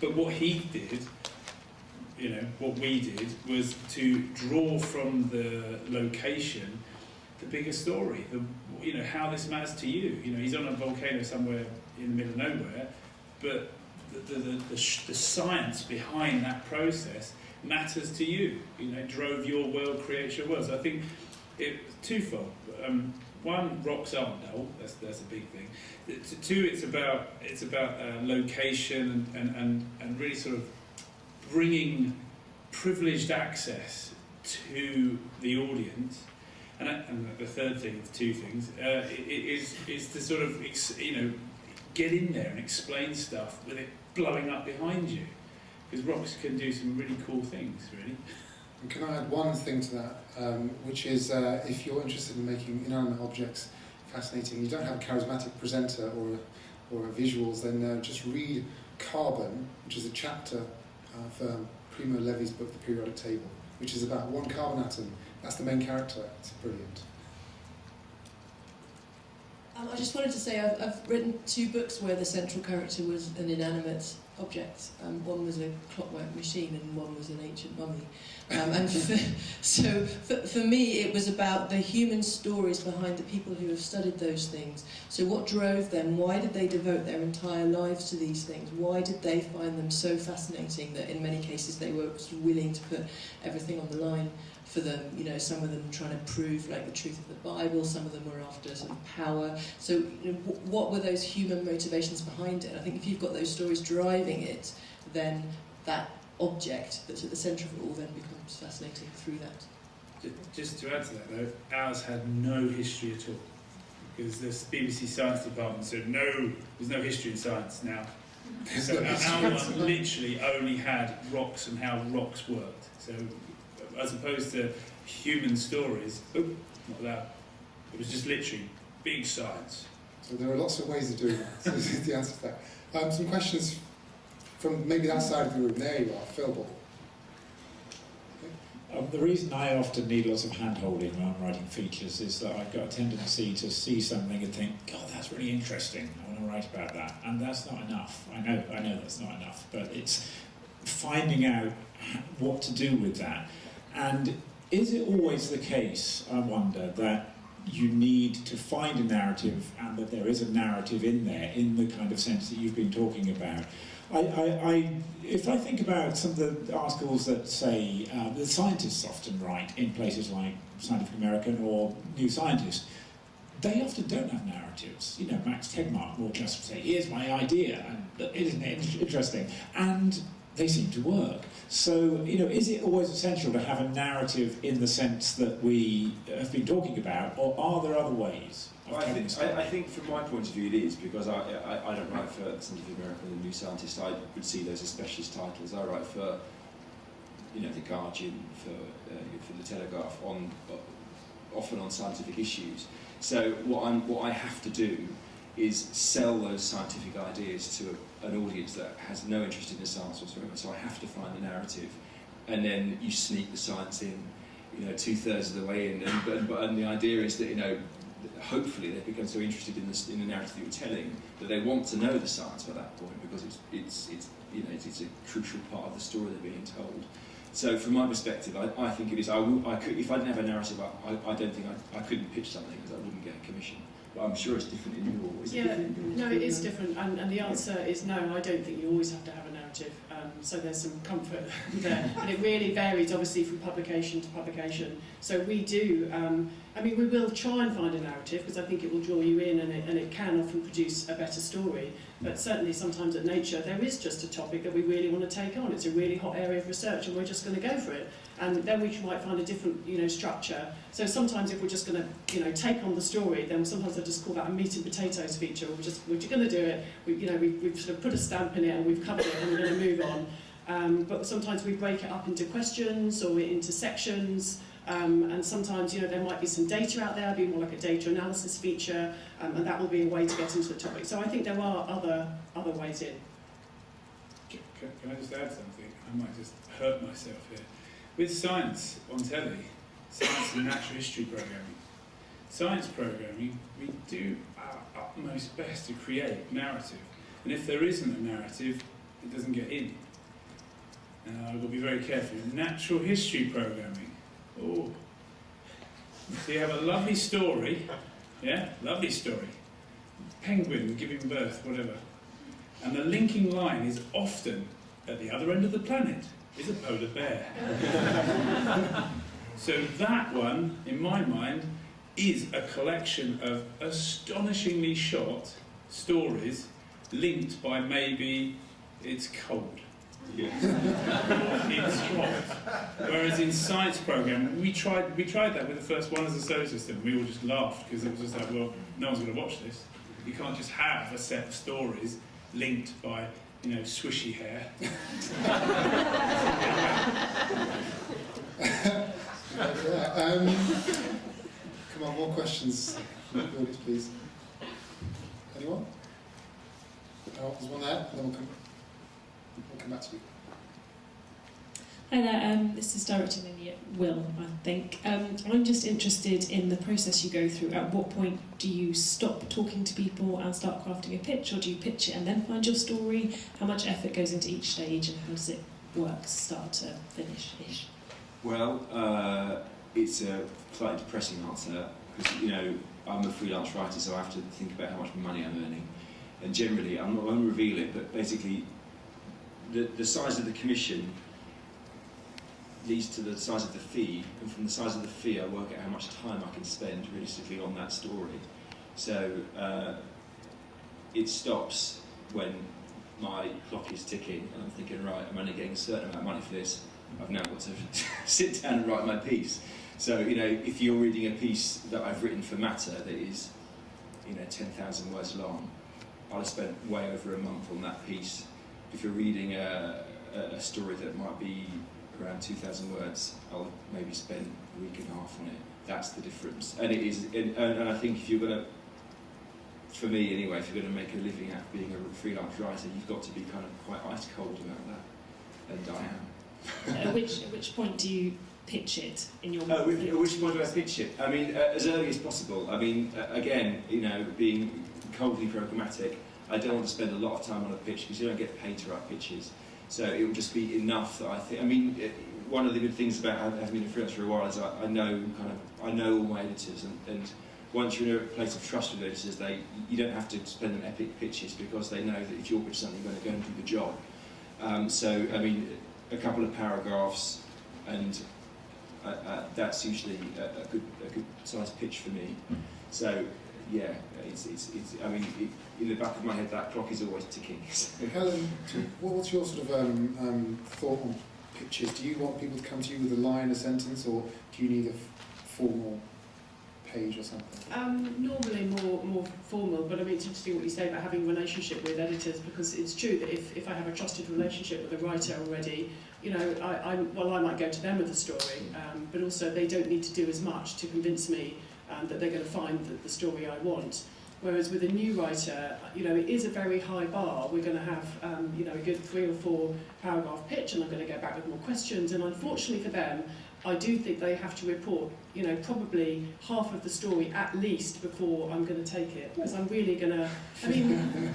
But what he did, what we did, was to draw from the location the bigger story, how this matters to you. He's on a volcano somewhere in the middle of nowhere, but the science behind that process matters to you. Drove your world, creates your world. So I think it's twofold. One, rocks aren't dull. That's a big thing. Two, it's about location and really sort of bringing privileged access to the audience. And the third thing, two things, is to sort of get in there and explain stuff with it blowing up behind you, because rocks can do some really cool things, really. And can I add one thing to that, which is if you're interested in making inanimate objects fascinating, you don't have a charismatic presenter or visuals, then just read Carbon, which is a chapter for Primo Levi's book, The Periodic Table, which is about one carbon atom. That's the main character. It's brilliant. I just wanted to say I've written 2 books where the central character was an inanimate object. One was a clockwork machine and one was an ancient mummy. So for me it was about the human stories behind the people who have studied those things. So what drove them? Why did they devote their entire lives to these things? Why did they find them so fascinating that in many cases they were willing to put everything on the line for them? Some of them trying to prove the truth of the Bible, some of them were after sort of power. So what were those human motivations behind it? And I think if you've got those stories driving it, then that object that's at the centre of it all then becomes fascinating through that. Just to add to that though, ours had no history at all, because the BBC Science Department said there's no history in science now. So our one literally only had rocks and how rocks worked. So as opposed to human stories, not allowed. It was just literally big science. So there are lots of ways of doing that. So this is the answer to that. Some questions from maybe that side of the room. There you are, Phil Ball. The reason I often need lots of hand-holding when I'm writing features is that I've got a tendency to see something and think, God, that's really interesting, I want to write about that. And that's not enough. I know that's not enough, but it's finding out what to do with that. And is it always the case, I wonder, that you need to find a narrative and that there is a narrative in there, in the kind of sense that you've been talking about? If I think about some of the articles that say the scientists often write in places like Scientific American or New Scientist, they often don't have narratives. You know, Max Tegmark will just say, here's my idea, and isn't it interesting? And they seem to work. So, you know, is it always essential to have a narrative in the sense that we have been talking about, or are there other ways? I think from my point of view it is, because I don't write for Scientific American and New Scientist. I would see those as specialist titles. I write for, you know, The Guardian, for The Telegraph, often on scientific issues. So what I have to do is sell those scientific ideas to an audience that has no interest in the science whatsoever. So I have to find the narrative, and then you sneak the science in, you know, 2/3 of the way in. And the idea is that, you know, hopefully they become so interested in the narrative that you're telling that they want to know the science by that point, because it's you know, it's a crucial part of the story they're being told. So from my perspective, I think it is. I could, if I didn't have a narrative, I don't think I couldn't pitch something because I wouldn't get a commission. But I'm sure it's different in your. No, it is different, and the answer is no. I don't think you always have to have a narrative. So there's some comfort there, and it really varies, obviously, from publication to publication. So we do. I mean, we will try and find a narrative because I think it will draw you in, and it can often produce a better story. But certainly, sometimes at Nature, there is just a topic that we really want to take on. It's a really hot area of research, and we're just going to go for it. And then we might find a different, you know, structure. So sometimes, if we're just going to, you know, take on the story, then sometimes I just call that a meat and potatoes feature. We're just going to do it. We've sort of put a stamp in it, and we've covered it, and we're going to move on. But sometimes we break it up into questions or into sections. And sometimes, you know, there might be some data out there, be more like a data analysis feature, and that will be a way to get into the topic. So I think there are other ways in. Can I just add something? I might just hurt myself here. With science on telly, science and natural history programming, science programming, we do our utmost best to create narrative. And if there isn't a narrative, it doesn't get in. Now, I've got to be very careful. Natural history programming. Oh. So you have a lovely story, yeah, lovely story. Penguin giving birth, whatever. And the linking line is often at the other end of the planet is a polar bear. So that one, in my mind, is a collection of astonishingly shot stories linked by maybe it's cold. Yeah. It's hot. Whereas in science programme, we tried that with the first one as a solar system. We all just laughed because it was just like, well, no one's going to watch this. You can't just have a set of stories linked by, you know, swishy hair. Come on, more questions from the audience, please. Anyone? Oh, there's one there, and then we'll come back to you. Hi there, this is directed at Will, I think. I'm just interested in the process you go through. At what point do you stop talking to people and start crafting a pitch, or do you pitch it and then find your story? How much effort goes into each stage, and how does it work, start to finish-ish? Well, it's a slightly depressing answer, because, you know, I'm a freelance writer, so I have to think about how much money I'm earning. And generally, I'm not going to reveal it, but basically, the size of the commission leads to the size of the fee, and from the size of the fee I work out how much time I can spend realistically on that story. So it stops when my clock is ticking and I'm thinking, right, I'm only getting a certain amount of money for this, I've now got to sit down and write my piece. So, you know, if you're reading a piece that I've written for Matter that is, you know, 10,000 words long, I'll have spent way over a month on that piece. If you're reading a story that might be around 2,000 words, I'll maybe spend a week and a half on it. That's the difference. And it is, and I think if you're going to for me anyway, if you're going to make a living out of being a freelance writer, you've got to be kind of quite ice cold about that, and I am. At which point do you pitch it in your? At which point do I pitch it? I mean, as early as possible. I mean, again, you know, being coldly programmatic, I don't want to spend a lot of time on a pitch because you don't get paid to write pitches. So it will just be enough that I think. I mean, one of the good things about having been a freelancer for a while is I know all my editors, and once you're in a place of trust with editors, you don't have to spend them epic pitches because they know that if you're pitching something, you're going to go and do the job. So I mean, a couple of paragraphs, and that's usually a good sized pitch for me. So yeah, it's I mean, in the back of my head, that clock is always ticking. Helen, what's your sort of thought on pitches? Do you want people to come to you with a line, a sentence, or do you need a formal page or something? Normally more formal, but I mean, it's interesting what you say about having a relationship with editors, because it's true that if I have a trusted relationship with a writer already, you know, I might go to them with the story, but also they don't need to do as much to convince me that they're going to find the story I want. Whereas with a new writer, you know, it is a very high bar. We're going to have, you know, a good 3 or 4 paragraph pitch, and I'm going to go back with more questions. And unfortunately for them, I do think they have to report, you know, probably half of the story at least before I'm going to take it, because I'm really going to, I mean,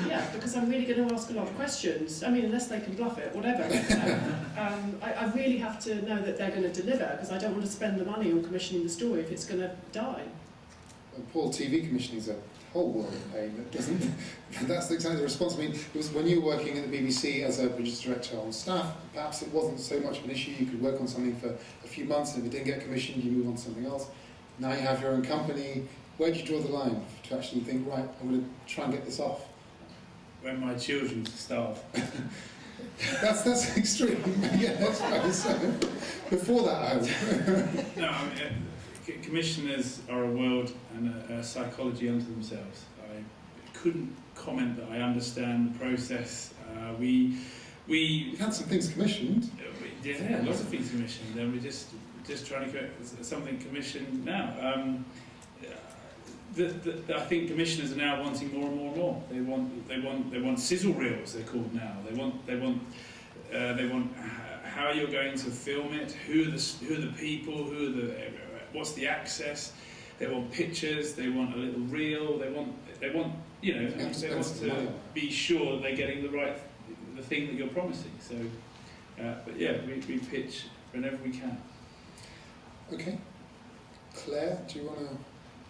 yeah, because I'm really going to ask a lot of questions. I mean, unless they can bluff it, whatever. I really have to know that they're going to deliver, because I don't want to spend the money on commissioning the story if it's going to die. And Paul, TV commissioning is a whole world of pain. That doesn't. That's exactly the response. I mean, it was when you were working at the BBC as a producer director on staff. Perhaps it wasn't so much of an issue. You could work on something for a few months, and if it didn't get commissioned, you move on to something else. Now you have your own company. Where do you draw the line to actually think, right, I'm going to try and get this off? When my children starve. That's extreme. Yeah, that's right. So, before that, I hope. No, I mean, commissioners are a world and a psychology unto themselves. I couldn't comment that I understand the process. We've had some things commissioned. Yeah, lots of things commissioned. Then we're just trying to get something commissioned now. I think commissioners are now wanting more and more and more. They want sizzle reels. They're called now. They want how you're going to film it. Who are the people? What's the access? They want pictures. They want a little reel. They want you know, they want to be sure they're getting the thing that you're promising. So, but yeah, we pitch whenever we can. Okay, Claire, do you want to?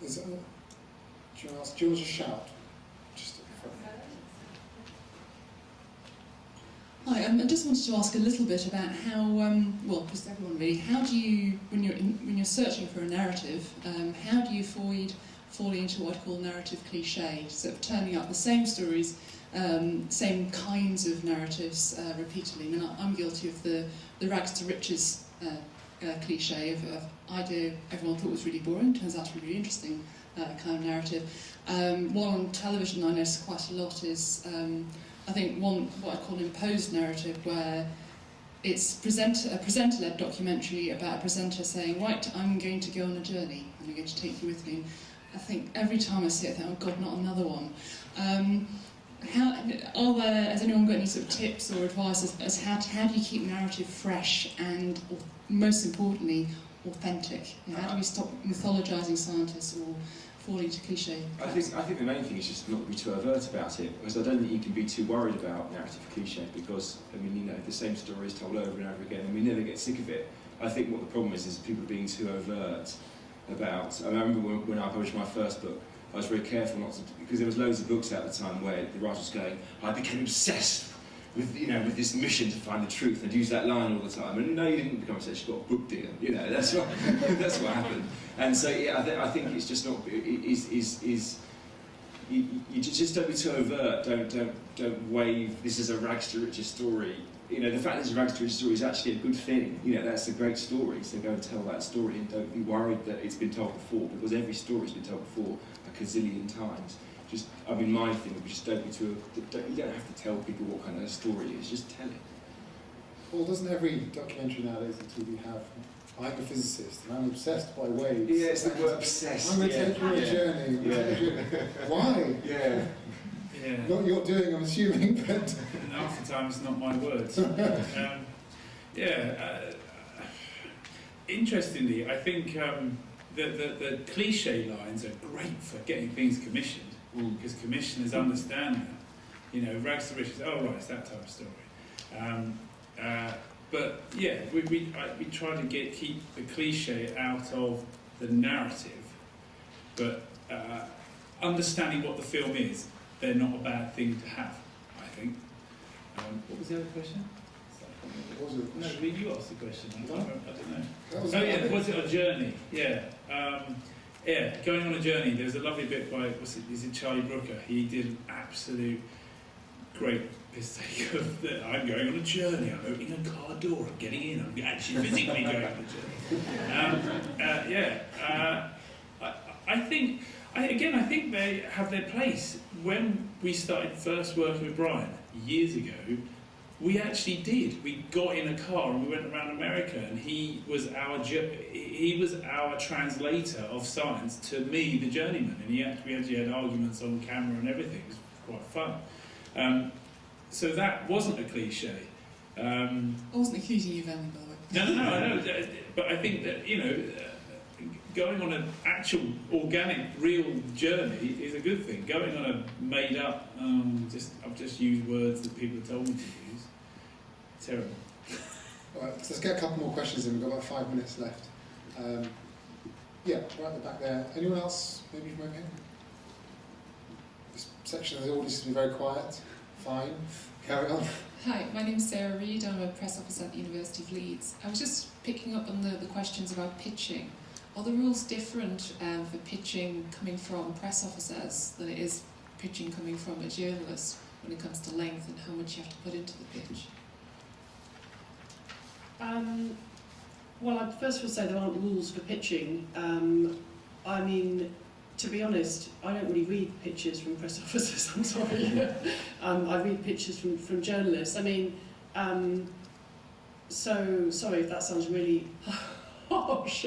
Do you want to just shout? Just at the front. Hi, I just wanted to ask a little bit about how, well, just everyone really, how do you, when you're searching for a narrative, how do you avoid falling into what I call narrative cliche, sort of turning up the same stories, same kinds of narratives repeatedly? I mean, I'm guilty of the rags to riches cliche of idea everyone thought was really boring, turns out to be really interesting kind of narrative. One on television I notice quite a lot is I think one what I call an imposed narrative, where it's a presenter-led documentary about a presenter saying, right, I'm going to go on a journey and I'm going to take you with me. I think every time I see it, I think, oh God, not another one. Has anyone got any sort of tips or advice as how do you keep narrative fresh and, or most importantly, authentic? You know, how do we stop mythologising scientists or falling to cliche? I think the main thing is just not to be too overt about it, because I don't think you can be too worried about narrative cliche, because I mean, you know, the same story is told over and over again, and we never get sick of it. I think what the problem is people being too overt about. I remember when I published my first book, I was very careful not to, because there was loads of books at the time where the writer was going, I became obsessed with this mission to find the truth, and use that line all the time. And no, you didn't become obsessed. You got a book deal. You know, that's what that's what happened. And so yeah, I think it's just not you just don't be too overt. Don't wave. This is a rags to riches story. You know, the fact that it's a rags to riches story is actually a good thing. You know, that's a great story. So go and tell that story, and don't be worried that it's been told before, because every story's been told before a gazillion times. Just, I mean, my thing would be just don't be too. You don't have to tell people what kind of story it is. Just tell it. Well, doesn't every documentary nowadays on TV have I'm a physicist and I'm obsessed by waves. Yeah, it's the word obsessed. I'm going to take you on a journey. Why? Yeah. Yeah. Not you're doing, I'm assuming, but... And half the time it's not my words. Interestingly, I think the cliche lines are great for getting things commissioned, because commissioners understand that. You know, rags to riches, oh right, it's that type of story. But yeah, we try to keep the cliche out of the narrative, but understanding what the film is, they're not a bad thing to have, I think. What was the other question? What was it? No, you asked the question. I don't know. Was Was it a journey? Yeah. Going on a journey. There's a lovely bit by, is it Charlie Brooker? He did an absolute great mistake of that. I'm going on a journey. I'm opening a car door. I'm getting in. I'm actually physically going on a journey. I think they have their place. When we started first working with Brian years ago, we actually did. We got in a car and we went around America, and he was our translator of science to me, the journeyman, and we actually had arguments on camera and everything. It was quite fun. So that wasn't a cliche. I wasn't accusing you of anything, by the way. No, I know. But I think that, going on an actual, organic, real journey is a good thing. Going on a made-up, I've just used words that people have told me to use. Terrible. Right, so let's get a couple more questions in. We've got about 5 minutes left. Yeah, right at the back there. Anyone else? Maybe from over here? This section of the audience has been very quiet. Fine. Carry on. Hi, my name's Sarah Reid. I'm a press officer at the University of Leeds. I was just picking up on the questions about pitching. Are the rules different for pitching coming from press officers than it is pitching coming from a journalist when it comes to length and how much you have to put into the pitch? Well, I'd first of all say there aren't rules for pitching. I mean, to be honest, I don't really read pitches from press officers, I'm sorry. I read pitches from journalists. I mean, so sorry if that sounds really harsh,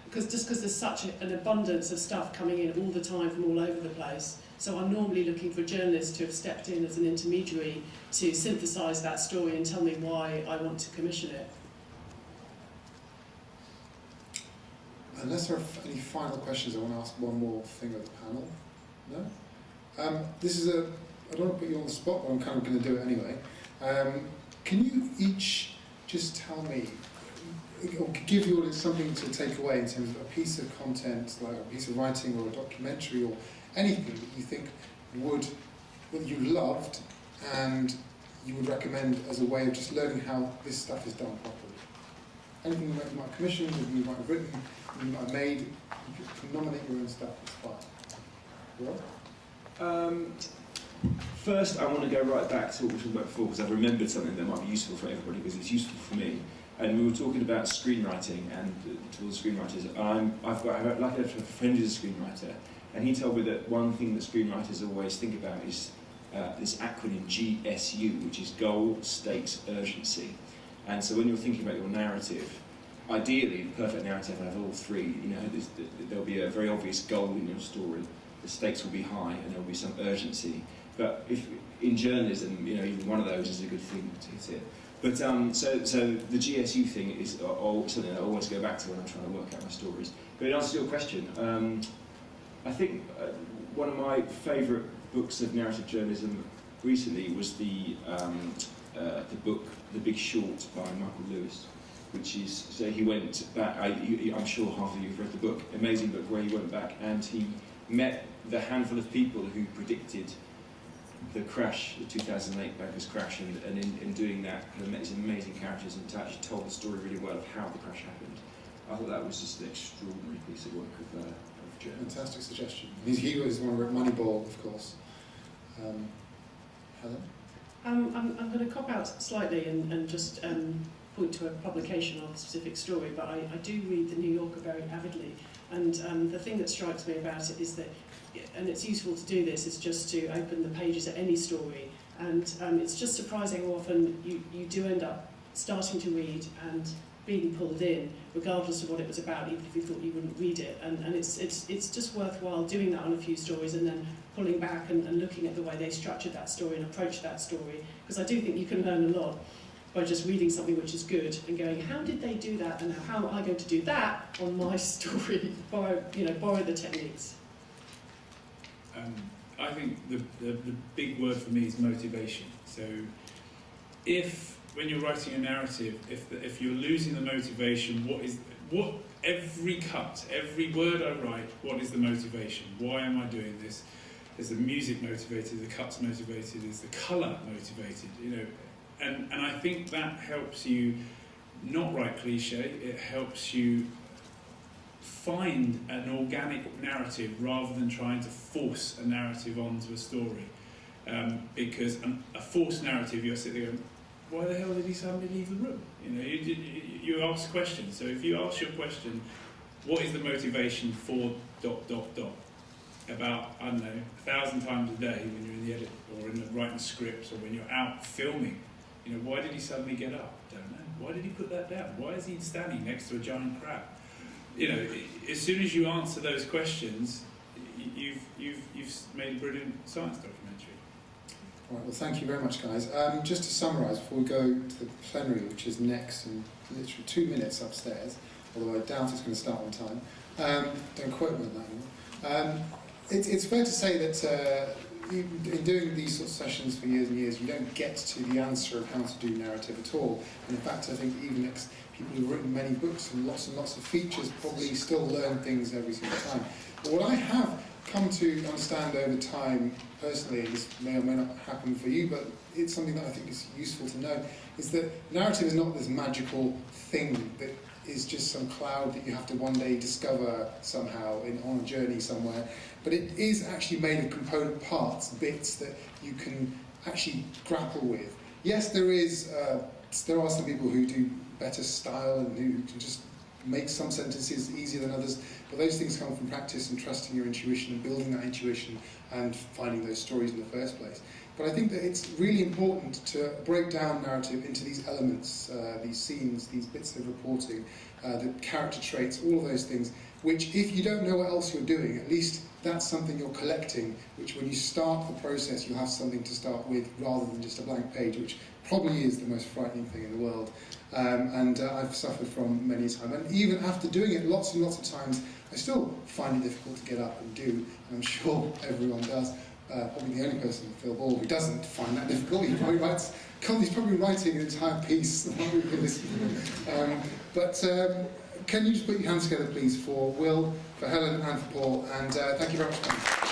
because there's such an abundance of stuff coming in all the time from all over the place. So I'm normally looking for a journalist to have stepped in as an intermediary to synthesise that story and tell me why I want to commission it. Unless there are any final questions, I want to ask one more thing of the panel. No? This is I don't want to put you on the spot, but I'm kind of going to do it anyway. Can you each just tell me, or give you something to take away in terms of a piece of content, like a piece of writing or a documentary or anything that you think that you loved and you would recommend as a way of just learning how this stuff is done properly? Anything you might have commissioned, anything you might have written, you might have made, you can nominate your own stuff, it's fine. Well? First, I want to go right back to what we were talking about before, because I've remembered something that might be useful for everybody, because it's useful for me. And we were talking about screenwriting and towards screenwriters. I've got a friend who's a screenwriter, and he told me that one thing that screenwriters always think about is this acronym GSU, which is goal, stakes, urgency. And so when you're thinking about your narrative, ideally, the perfect narrative will have all three. There'll be a very obvious goal in your story. The stakes will be high, and there'll be some urgency. But if in journalism, even one of those is a good thing to hit it. But so the GSU thing is something I always go back to when I'm trying to work out my stories. But in answer to your question, I think one of my favourite books of narrative journalism recently was the book The Big Short by Michael Lewis, which is, so he went back, I'm sure half of you have read the book, amazing book where he went back and he met the handful of people who predicted the crash, the 2008 bankers crash, and in doing that, he met these amazing characters and actually told the story really well of how the crash happened. I thought that was just an extraordinary piece of work of journalism. Fantastic suggestion. He was one who wrote Moneyball, of course. Helen? I'm going to cop out slightly and just point to a publication or a specific story, but I do read The New Yorker very avidly, and the thing that strikes me about it is that, and it's useful to do this, is just to open the pages at any story, and it's just surprising how often you do end up starting to read and being pulled in, regardless of what it was about, even if you thought you wouldn't read it. And it's just worthwhile doing that on a few stories and then pulling back and looking at the way they structured that story and approached that story. Because I do think you can learn a lot by just reading something which is good and going, how did they do that, and how am I going to do that on my story? Borrow the techniques. I think the big word for me is motivation. So when you're writing a narrative, if you're losing the motivation, every cut, every word I write, what is the motivation? Why am I doing this? Is the music motivated? The cuts motivated? Is the colour motivated? And I think that helps you not write cliche. It helps you find an organic narrative rather than trying to force a narrative onto a story. Because a forced narrative, you're sitting there going, why the hell did he suddenly leave the room? You ask questions. So if you ask your question, what is the motivation for ... about, I don't know, 1,000 times a day when you're in the edit or writing scripts or when you're out filming, why did he suddenly get up? Don't know. Why did he put that down? Why is he standing next to a giant crab? As soon as you answer those questions, you've made a brilliant science documentary. All right, well, thank you very much, guys. Just to summarise, before we go to the plenary, which is next in literally 2 minutes upstairs, although I doubt it's going to start on time. Don't quote me on that anymore. It's fair to say that in doing these sorts of sessions for years and years, you don't get to the answer of how to do narrative at all. And in fact, I think even people who've written many books and lots of features probably still learn things every single time. But what I have come to understand over time, personally, and this may or may not happen for you, but it's something that I think is useful to know, is that narrative is not this magical thing that is just some cloud that you have to one day discover somehow on a journey somewhere, but it is actually made of component parts, bits that you can actually grapple with. Yes, there are some people who do better style and who can just make some sentences easier than others, but those things come from practice and trusting your intuition and building that intuition and finding those stories in the first place. But I think that it's really important to break down narrative into these elements, these scenes, these bits of reporting, the character traits, all of those things, which if you don't know what else you're doing, at least that's something you're collecting, which when you start the process, you have something to start with rather than just a blank page, which probably is the most frightening thing in the world. And I've suffered from many a time. And even after doing it lots and lots of times, I still find it difficult to get up and do, and I'm sure everyone does. Probably the only person in Phil Ball who doesn't find that difficult. He's probably writing an entire piece that we've been listening to. But can you just put your hands together, please, for Will, for Helen, and for Paul? And thank you very much.